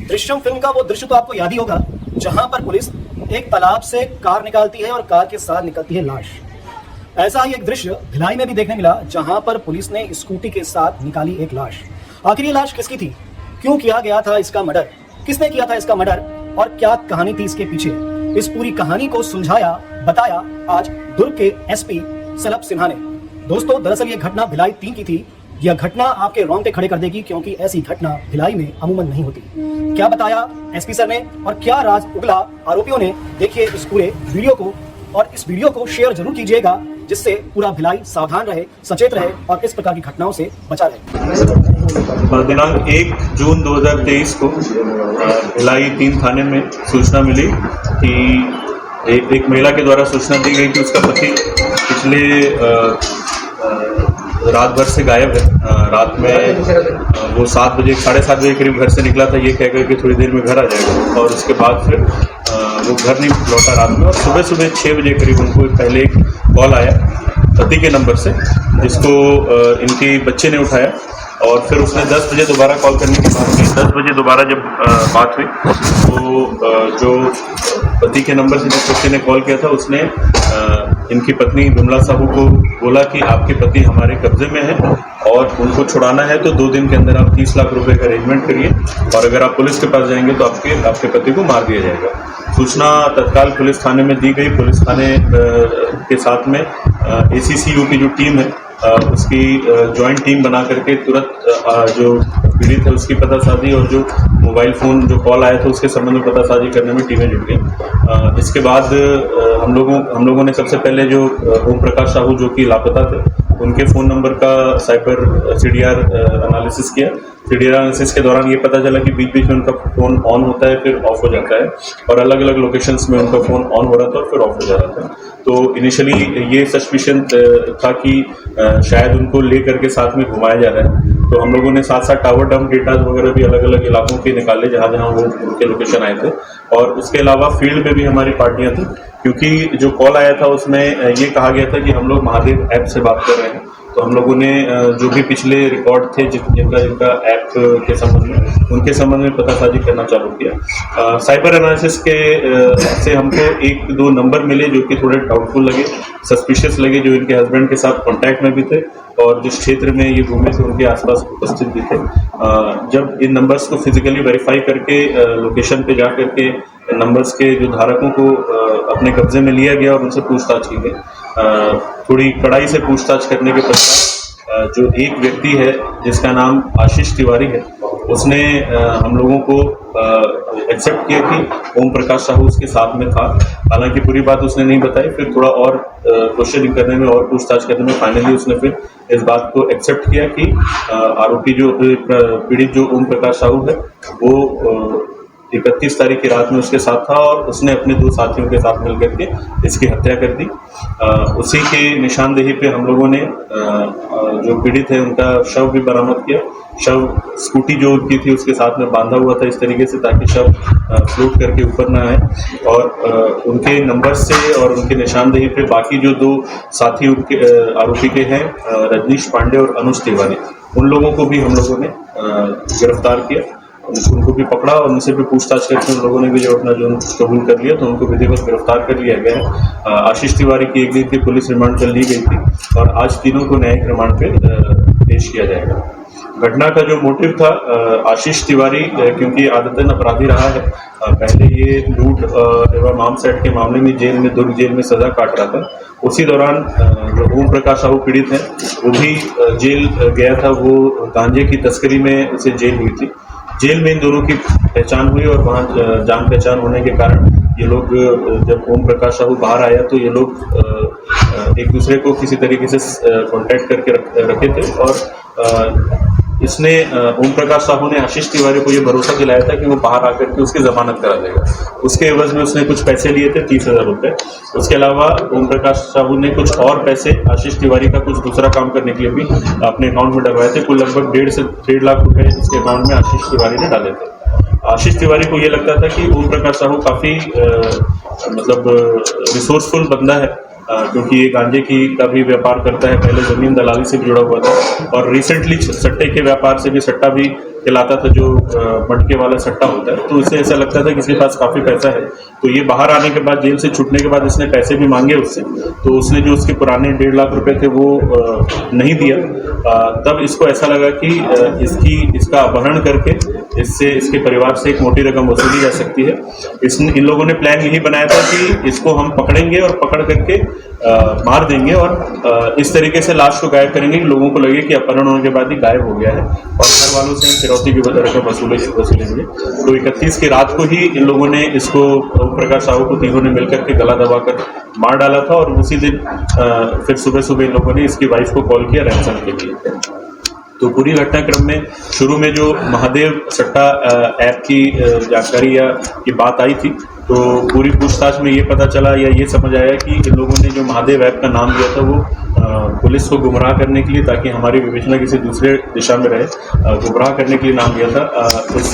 Drishyam film का वो दृश्य तो आपको याद ही होगा जहां पर पुलिस एक तालाब से कार निकालती है और कार के साथ निकलती है लाश। ऐसा ही एक दृश्य भिलाई में भी देखने मिला जहां पर पुलिस ने स्कूटी के साथ निकाली एक लाश। आखिर ये लाश किसकी थी, क्यों किया गया था इसका मर्डर, किसने किया था इसका मर्डर और क्या कहानी थी इसके पीछे, इस पूरी कहानी को सुलझाया बताया आज दुर्ग के एसपी सलभ सिन्हा ने। दोस्तों दरअसल ये घटना भिलाई 3 की थी। यह घटना आपके रोंगटे खड़े कर देगी क्योंकि ऐसी घटना भिलाई में अमूमन नहीं होती। क्या बताया एसपी सर ने और क्या राज उगला आरोपियों ने, देखिए इस पूरे वीडियो को और इस वीडियो को शेयर जरूर कीजिएगा जिससे पूरा भिलाई सावधान रहे, सचेत रहे और इस प्रकार की घटनाओं से बचा रहे। दिनांक 1 जून 2023 को भिलाई 3 थाने में सूचना मिली कि एक महिला के द्वारा सूचना दी गई कि उसका पति पिछले रात भर से गायब है। रात में वो 7 बजे 7:30 बजे करीब घर से निकला था, ये कह गए कि थोड़ी देर में घर आ जाएगा और उसके बाद फिर वो घर नहीं लौटा रात में। और सुबह 6 बजे करीब उनको पहले एक कॉल आया पति के नंबर से जिसको इनके बच्चे ने उठाया और फिर उसने 10 बजे दोबारा कॉल करने की बात की। 10 बजे दोबारा जब बात हुई तो जो पति के नंबर से जिस व्यक्ति ने कॉल किया था उसने इनकी पत्नी विमला साहू को बोला कि आपके पति हमारे कब्जे में है और उनको छुड़ाना है तो 2 दिन के अंदर आप 30 लाख रुपए का अरेंजमेंट करिए और अगर आप पुलिस के पास जाएंगे तो आपके पति को मार दिया जाएगा। सूचना तत्काल पुलिस थाने में दी गई। पुलिस थाने के साथ में ACCU की जो टीम है उसकी जॉइंट टीम बना करके तुरंत जो पीड़ित है उसकी पतासाजी और जो मोबाइल फ़ोन जो कॉल आया था उसके संबंध में पतासाजी करने में टीमें जुट गई। इसके बाद हम लोगों ने सबसे पहले जो ओम प्रकाश साहू जो कि लापता थे उनके फ़ोन नंबर का साइबर CDR एनालिसिस किया। CDR एनालिसिस के दौरान ये पता चला कि बीच बीच में उनका फ़ोन ऑन होता है फिर ऑफ हो जाता है और अलग अलग लोकेशंस में उनका फ़ोन ऑन हो रहा था और फिर ऑफ हो जा रहा था। तो इनिशियली ये सस्पिशन था कि शायद उनको ले करके साथ में घुमाया जा रहा है। तो हम लोगों ने साथ टावर डंप डेटा वगैरह भी अलग अलग इलाकों के निकाले जहाँ वो उनके लोकेशन आए थे और उसके अलावा फील्ड में भी हमारी पार्टियां थी क्योंकि जो कॉल आया था उसमें ये कहा गया था कि हम लोग महादेव ऐप से बात कर रहे हैं। तो हम लोगों ने जो भी पिछले रिकॉर्ड थे जिनका ऐप के संबंध में उनके संबंध में पतासाजी करना चालू किया। साइबर एनालिसिस के से हमको 1-2 नंबर मिले जो कि थोड़े डाउटफुल लगे, सस्पिशियस लगे, जो इनके हस्बैंड के साथ कांटेक्ट में भी थे और जिस क्षेत्र में ये घूमे थे उनके आसपास उपस्थित भी थे। जब इन नंबर्स को फिजिकली वेरीफाई करके लोकेशन पे जा करके नंबर्स के जो धारकों को अपने कब्जे में लिया गया और उनसे पूछताछ की गई। थोड़ी कड़ाई से पूछताछ करने के पश्चात जो एक व्यक्ति है जिसका नाम आशीष तिवारी है उसने हम लोगों को एक्सेप्ट किया कि ओम प्रकाश साहू उसके साथ में था। हालांकि पूरी बात उसने नहीं बताई। फिर थोड़ा और क्वेश्चनिंग करने में और पूछताछ करने में फाइनली उसने फिर इस बात को एक्सेप्ट किया कि आरोपी जो पीड़ित जो ओम प्रकाश साहू है वो 31 तारीख की रात में उसके साथ था और उसने अपने 2 साथियों के साथ मिलकर के इसकी हत्या कर दी। उसी के निशानदेही पे हम लोगों ने जो पीड़ित है उनका शव भी बरामद किया। शव स्कूटी जो उनकी थी उसके साथ में बांधा हुआ था इस तरीके से ताकि शव फ्लोट करके ऊपर ना आए और उनके नंबर से और उनके निशानदेही पे बाकी जो 2 साथी उनके आरोपी के हैं रजनीश पांडे और अनुज तिवारी, उन लोगों को भी हम लोगों ने गिरफ्तार किया। उनको भी पकड़ा और उनसे भी पूछताछ करके उन लोगों ने भी जो अपना जुर्म कबूल कर लिया तो उनको विधिवत गिरफ्तार कर लिया गया है। आशीष तिवारी की 1 दिन की पुलिस रिमांड पर ली गई थी और आज तीनों को न्यायिक रिमांड पे पेश किया जाएगा। घटना का जो मोटिव था आशीष तिवारी क्योंकि आदतन अपराधी रहा है, पहले ये लूट एवं आर्म्स एक्ट के मामले में दुर्ग जेल में सजा काट रहा था। उसी दौरान जो ओम प्रकाश साहू पीड़ित हैं वो भी जेल गया था। वो गांजे की तस्करी में उसे जेल हुई थी। जेल में इन दोनों की पहचान हुई और वहाँ जान पहचान होने के कारण ये लोग जब ओम प्रकाश साहू बाहर आया तो ये लोग एक दूसरे को किसी तरीके से कांटेक्ट करके रखे थे और इसने ओम प्रकाश साहू ने आशीष तिवारी को ये भरोसा दिलाया था कि वो बाहर आकर के उसकी जमानत करा देगा। उसके एवज में उसने कुछ पैसे लिए थे 30,000 रुपये। उसके अलावा ओम प्रकाश साहू ने कुछ और पैसे आशीष तिवारी का कुछ दूसरा काम करने के लिए भी अपने अकाउंट में डलवाए थे। कुल लगभग 1.5 से 1.5 लाख रुपए उसके अकाउंट में आशीष तिवारी ने डाले थे। आशीष तिवारी को ये लगता था कि ओम प्रकाश साहू काफ़ी रिसोर्सफुल बंदा है क्योंकि ये गांजे का भी व्यापार करता है, पहले ज़मीन दलाली से भी जुड़ा हुआ था और रिसेंटली सट्टे के व्यापार से भी सट्टा भी खिलाता था, जो मटके वाला सट्टा होता है, तो उससे ऐसा लगता था कि इसके पास काफ़ी पैसा है। तो ये बाहर आने के बाद, जेल से छूटने के बाद इसने पैसे भी मांगे उससे, तो उसने जो उसके पुराने 1.5 लाख रुपए थे वो नहीं दिया। तब इसको ऐसा लगा कि इसका अपहरण करके इससे, इसके परिवार से एक मोटी रकम वसूली जा सकती है। इन लोगों ने प्लान यही बनाया था कि इसको हम पकड़ेंगे और पकड़ करके मार देंगे और इस तरीके से लाश को गायब करेंगे कि लोगों को लगे कि अपहरण होने के बाद ही गायब हो गया है, और घर वालों से फिरौती की रकम वसूलेंगे। तो 31 की रात को ही इन लोगों ने इसको, ओम प्रकाश साहू को तीनों ने मिलकर के गला दबाकर मार डाला था, और उसी दिन फिर सुबह सुबह इन लोगों ने इसकी वाइफ को कॉल किया रैंसम के लिए। तो पूरी घटनाक्रम में शुरू में जो महादेव सट्टा ऐप की जानकारी या की बात आई थी, तो पूरी पूछताछ में ये पता चला या ये समझ आया कि इन लोगों ने जो महादेव ऐप का नाम दिया था वो पुलिस को गुमराह करने के लिए, ताकि हमारी विवेचना किसी दूसरे दिशा में रहे, गुमराह करने के लिए नाम दिया था। इस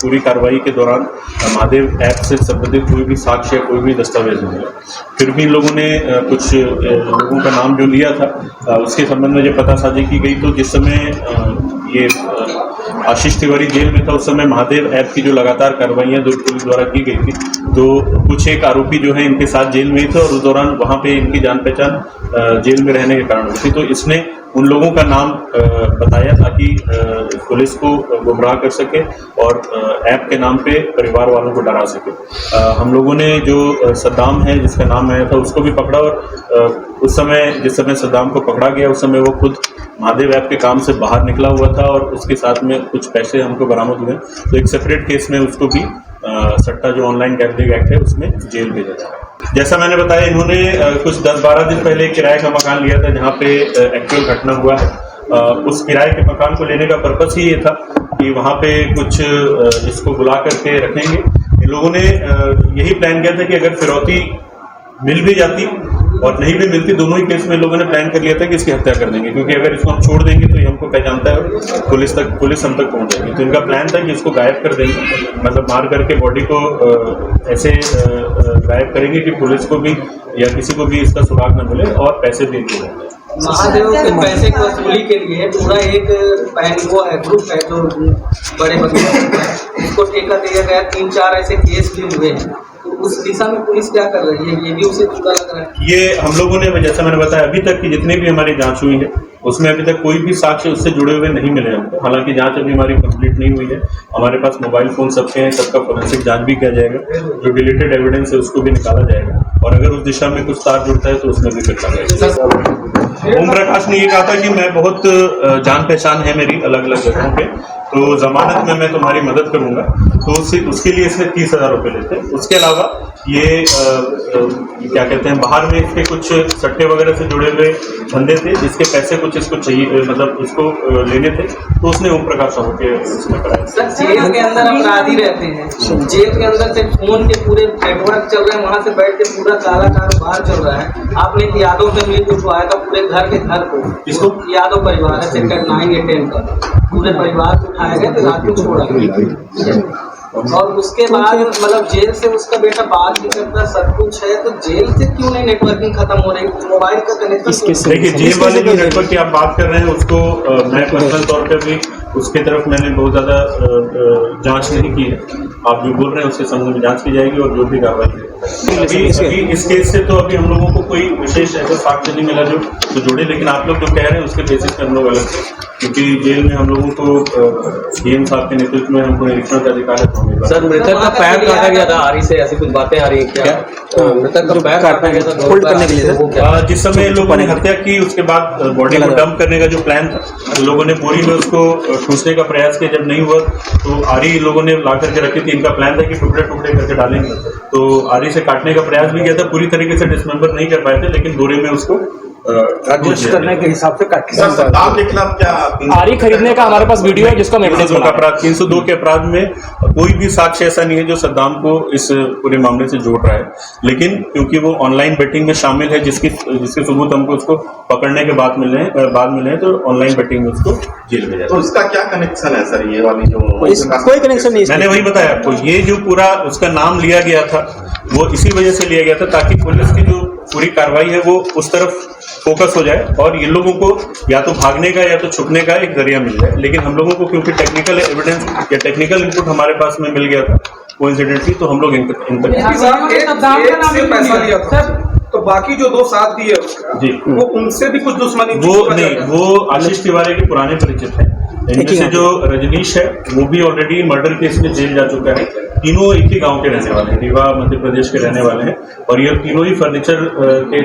पूरी कार्रवाई के दौरान महादेव ऐप से संबंधित कोई भी साक्ष्य, कोई भी दस्तावेज नहीं मिला। फिर भी इन लोगों ने कुछ लोगों का नाम जो लिया था उसके संबंध में जब पतासाजी की गई, तो जिस समय ये आशीष तिवारी जेल में था उस समय महादेव ऐप की जो लगातार कार्रवाइयाँ जो पुलिस द्वारा की गई थी, तो कुछ एक आरोपी जो है इनके साथ जेल में ही थे, और उस दौरान वहाँ पे इनकी जान पहचान जेल में रहने के कारण हुई थी। तो इसने उन लोगों का नाम बताया ताकि पुलिस को गुमराह कर सके और ऐप के नाम पे परिवार वालों को डरा सके। हम लोगों ने जो सद्दाम है जिसका नाम आया था उसको भी पकड़ा, और उस समय जिस समय सद्दाम को पकड़ा गया उस समय वो खुद महादेव ऐप के काम से बाहर निकला हुआ था, और उसके साथ में कुछ पैसे हमको बरामद हुए। तो एक सेपरेट केस में उसको भी सट्टा जो ऑनलाइन गैम्बलिंग एक्ट है उसमें जेल भेजा जा रहा है। जैसा मैंने बताया, इन्होंने कुछ 10-12 दिन पहले किराए का मकान लिया था जहाँ पे एक्चुअल घटना हुआ है। उस किराए के मकान को लेने का पर्पस ही ये था कि वहाँ पे कुछ इसको बुला करके रखेंगे। इन लोगों ने यही प्लान किया था कि अगर फिरौती मिल भी जाती और नहीं भी मिलती, दोनों ही केस में लोगों ने प्लान कर लिया था कि इसकी हत्या कर देंगे, क्योंकि अगर इसको हम छोड़ देंगे तो ये हमको पहचानता है, पुलिस हम तक पहुंच जाएगी। तो इनका प्लान था कि इसको गायब कर देंगे, मतलब मार करके बॉडी को ऐसे गायब करेंगे कि पुलिस को भी या किसी को भी इसका सुराग न मिले और पैसे भी इनके मिल जाए। महादेव के पैसे की वसूली के लिए पूरा एक वो है, ग्रुप है जो बड़े वकील इसको ठेका दिया गया। 3-4 ऐसे केस भी हुए हैं, तो उस दिशा में पुलिस क्या कर रही है, ये भी उसे जुड़ा लग रहा है। ये हम लोगों ने, जैसा मैंने बताया, अभी तक की जितनी भी हमारी जांच हुई है उसमें अभी तक कोई भी साक्ष्य उससे जुड़े हुए नहीं मिले हमको। हालांकि जांच अभी हमारी कंप्लीट नहीं हुई है, हमारे पास मोबाइल फोन सबके हैं, सबका फोरेंसिक जांच भी किया जाएगा, जो डिलीटेड एविडेंस है उसको भी निकाला जाएगा, और अगर उस दिशा में कुछ तार जुड़ता है तो उसमें भी फिर जाएगा। ओम प्रकाश ने ये कहा था कि मैं बहुत जान पहचान है मेरी अलग अलग जगहों पे, तो जमानत में मैं तुम्हारी मदद करूंगा, तो उसके लिए इसने 30,000 रुपये लेते। उसके अलावा ये क्या कहते हैं, बाहर में इसके कुछ सट्टे वगैरह से जुड़े हुए धंधे थे जिसके पैसे कुछ इसको चाहिए, मतलब इसको लेने थे, तो उसने ओम प्रकाश साहू के उसमें कराया। सर, जेल के अंदर अपराधी रहते हैं, जेल के अंदर से फोन के पूरे नेटवर्क चल रहे हैं, वहाँ से बैठ के पूरा काला कारोबार चल रहा है। आपने यादव से मिल उठवाया था पूरे घर के घर को, इसको यादव परिवार है, सेक्टर 9 या 10 का पूरे परिवार को उठाया गया, तो रात को छोड़ा गया, और उसके बाद मतलब जेल से उसका बेटा बात भी करता, सब कुछ है, तो जेल से क्यों नहीं नेटवर्किंग खत्म हो रही, मोबाइल का कनेक्शन? देखिए, जेल वाले जो नेटवर्क की आप बात कर रहे हैं उसको मैं पर्सनल तौर पे भी उसकी तरफ मैंने बहुत ज़्यादा जांच नहीं की है। आप जो बोल रहे हैं उसके संबंध में जांच की जाएगी और जो भी कार्रवाई है। अभी इस केस से तो अभी हम लोगों को कोई विशेष ऐसा साक्ष्य नहीं मिला जो जुड़े, लेकिन आप लोग जो कह रहे हैं उसके बेसिस पे हम लोग अलग थे, क्योंकि जेल में हम लोगों को डीएम साहब के नेतृत्व में हमको निरीक्षण का अधिकार है। सर, मृतक का पैर काटा गया था आरी से, ऐसी कुछ बातें आ रही है क्या? मृतक का पैर काटा गया था होल्ड करने के लिए, जिस समय लोगों ने हत्या की उसके बाद बॉडी को डंप करने का जो प्लान था, तो लोगों ने बोरी में उसको ठूसने का प्रयास किया। जब नहीं हुआ तो आरी लोगों ने ला करके रखी थी। इनका प्लान था कि टुकड़े टुकड़े करके डालेंगे, तो आरी से काटने का प्रयास भी किया था, पूरी तरीके से डिसमेंबर नहीं कर पाए थे, लेकिन बोरे में उसको एडजस्ट करने के हिसाब से काट सर, सद्दाम के खिलाफ क्या आरी खरीदने का हमारे पास वीडियो है जिसका 302 के अपराध में कोई भी साक्ष्य ऐसा नहीं है जो सद्दाम को इस पूरे मामले से जोड़ रहा है, लेकिन क्योंकि वो ऑनलाइन बेटिंग में शामिल है जिसके सबूत हमको उसको पकड़ने के बाद मिले हैं, तो ऑनलाइन बेटिंग में उसको जेल में जाए। तो उसका क्या कनेक्शन है सर, ये वाली जो कोई कनेक्शन नहीं? मैंने वही बताया आपको, ये जो पूरा उसका नाम लिया गया था वो इसी वजह से लिया गया था ताकि पुलिस की जो पूरी कार्रवाई है वो उस तरफ फोकस हो जाए और ये लोगों को या तो भागने का या तो छुपने का एक जरिया मिल जाए। लेकिन हम लोगों को क्योंकि टेक्निकल एविडेंस या टेक्निकल इनपुट हमारे पास में मिल गया था कोइंसिडेंटली, तो हम लोग इन से पैसा लिया था, तो बाकी जो 2 साथ दिए उसका जी वो उनसे भी कुछ दुश्मनी वो नहीं, वो आशीष तिवारी के पुराने परिचित हैं। इनमें से जो रजनीश है वो भी ऑलरेडी मर्डर केस में जेल जा चुका है। तीनों एक ही गांव के रहने वाले हैं, रीवा मध्य प्रदेश के रहने वाले हैं और ये तीनों ही फर्नीचर के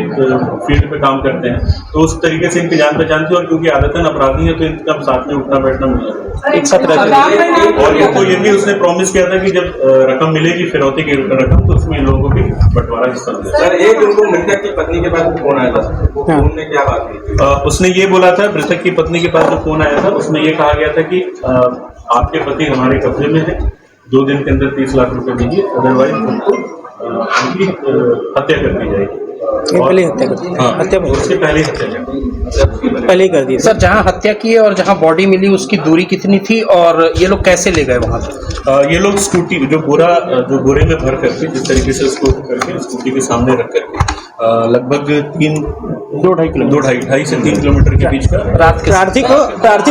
फील्ड पे काम करते हैं। तो उस तरीके से इनकी जान पहचान थी और क्योंकि आदतन अपराधी है तो इनका साथ में उठना बैठना मिला एक साथ और इनको ये भी उसने प्रॉमिस किया था कि जब रकम मिलेगी फिरौती की रकम तो उसमें इन लोगों को भी बंटवारा हिस्सा मिलेगा। सर एक उनको मृतक की पत्नी के पास फोन आया था, वो फोन में क्या बात हुई? उसने ये बोला था, मृतक की पत्नी के पास जो फोन आया था उसमें ये कहा गया था कि आपके पति हमारे कब्जे में है, 2 दिन के अंदर 30 लाख रुपए दीजिए, अदरवाइज उनको उनकी हत्या कर दी जाएगी। पहले हत्या कर दी, हत्या उससे पहले हत्या पहले कर दी। सर जहां हत्या की है और जहां बॉडी मिली उसकी दूरी कितनी थी और ये लोग कैसे ले गए वहां से? ये लोग स्कूटी जो बोरे में भर करके जिस तरीके से उसको करके स्कूटी के सामने रख करके लगभग 2.5 से 3 किलोमीटर के बीच का रात के प्रार्थी को रात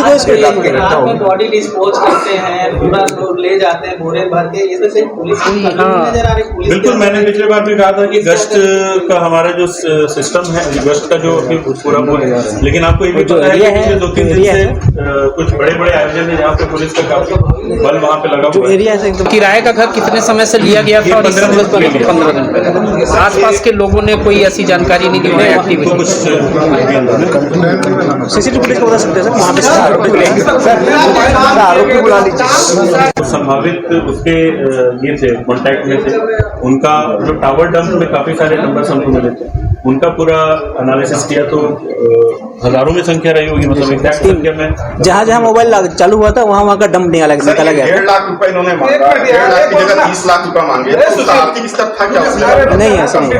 में बॉडी डिस्पोज करते हैं, पूरा लोग ले जाते हैं बोरे भर के। ये तो सिर्फ पुलिस की नजर आ रही है। बिल्कुल, मैंने पिछले बार भी कहा था कि गश्त का हमारा जो सिस्टम है, गश्त का जो अभी पूरा बोल है, लेकिन आपको ये भी पता है कि पिछले 2-3 दिन से कुछ बड़े आयोजन है जहाँ पे पुलिस का काफी बल वहाँ पे लगा हुआ है। किराए का घर कितने समय से लिया गया था? 15 दिन पहले। आसपास के लोगों ने कोई ऐसी जानकारी नहीं दी एक्टिविटी? कुछ सीसीटीवी फुटेज को बता सकते हैं सर वहाँ पे आरोपी बुला लीजिए। संभावित उसके ये थे कॉन्टैक्ट में थे, उनका जो टावर डंप में काफी सारे नंबर हमको मिले थे, उनका पूरा एनालिसिस किया तो हजारों में संख्या रही होगी, मतलब एग्जैक्ट संख्या में जहाँ मोबाइल चालू हुआ था वहाँ का डंप निकाला गया। 1.5 लाख रुपए इन्होंने मांगा, 1.5 लाख की जगह 30 लाख रुपए मांगे, तो उसका आर्थिक स्तर था क्या उसमें? नहीं ऐसा नहीं।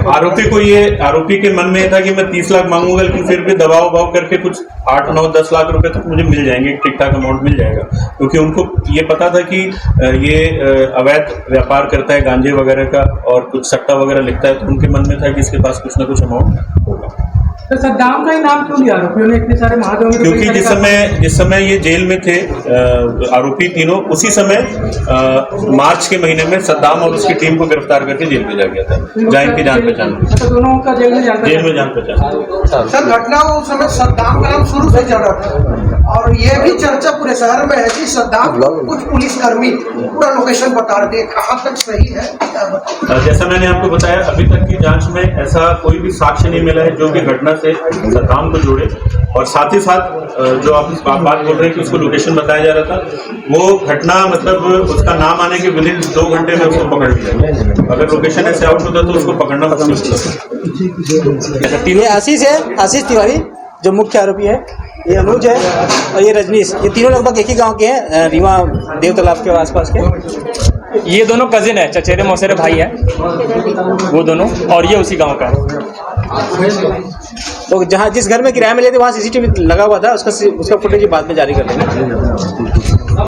आरोपी के मन में था कि मैं 30 लाख मांगूंगा, लेकिन फिर भी दबाव करके कुछ 8, 9, 10 लाख रुपए तक मुझे मिल जाएंगे, ठीक ठाक अमाउंट मिल जाएगा, क्योंकि उनको ये पता था कि ये अवैध व्यापार करता है गांजे वगैरह का और कुछ सट्टा वगैरह लिखता है, तो उनके मन में था कि इसके पास कुछ ना कुछ अमाउंट होगा। तो सद्दाम का ही नाम क्यों लिया आरोपियों ने? इतने सारे महादेव, क्योंकि जिस समय ये जेल में थे आरोपी तीनों, उसी समय मार्च के महीने में सद्दाम और उसकी टीम को गिरफ्तार करके जेल भेजा गया था, जहाँ इनकी जान पहचान हुई। दोनों का जेल में जान पहचान। सर घटना उस समय सद्दाम का नाम शुरू से चल रहा था और ये भी चर्चा पूरे शहर में है कि सद्दाम कुछ पुलिसकर्मी पूरा लोकेशन बता रहे, कहाँ तक सही है? जैसा मैंने आपको बताया, अभी तक की जांच में ऐसा कोई भी साक्ष्य नहीं मिला है जो कि घटना से सद्दाम को जोड़े, और साथ ही साथ जो आप बात बोल रहे हैं कि उसको लोकेशन बताया जा रहा था, वो घटना मतलब उसका नाम आने के विदिन 2 घंटे में उसको पकड़ लिया। अगर लोकेशन ऐसे आउट होता तो उसको पकड़ना मुश्किल होता। ये आशीष तिवारी जो मुख्य आरोपी है, ये अनुज है और ये रजनीश, ये तीनों लगभग एक ही गांव के हैं, रीवा देव तालाब के आसपास के। ये दोनों कजिन है, चचेरे मौसेरे भाई हैं वो दोनों, और ये उसी गांव का है। तो जहाँ जिस घर में किराए में लेते वहाँ सीसीटीवी लगा हुआ था, उसका फुटेज बाद में जारी कर देंगे।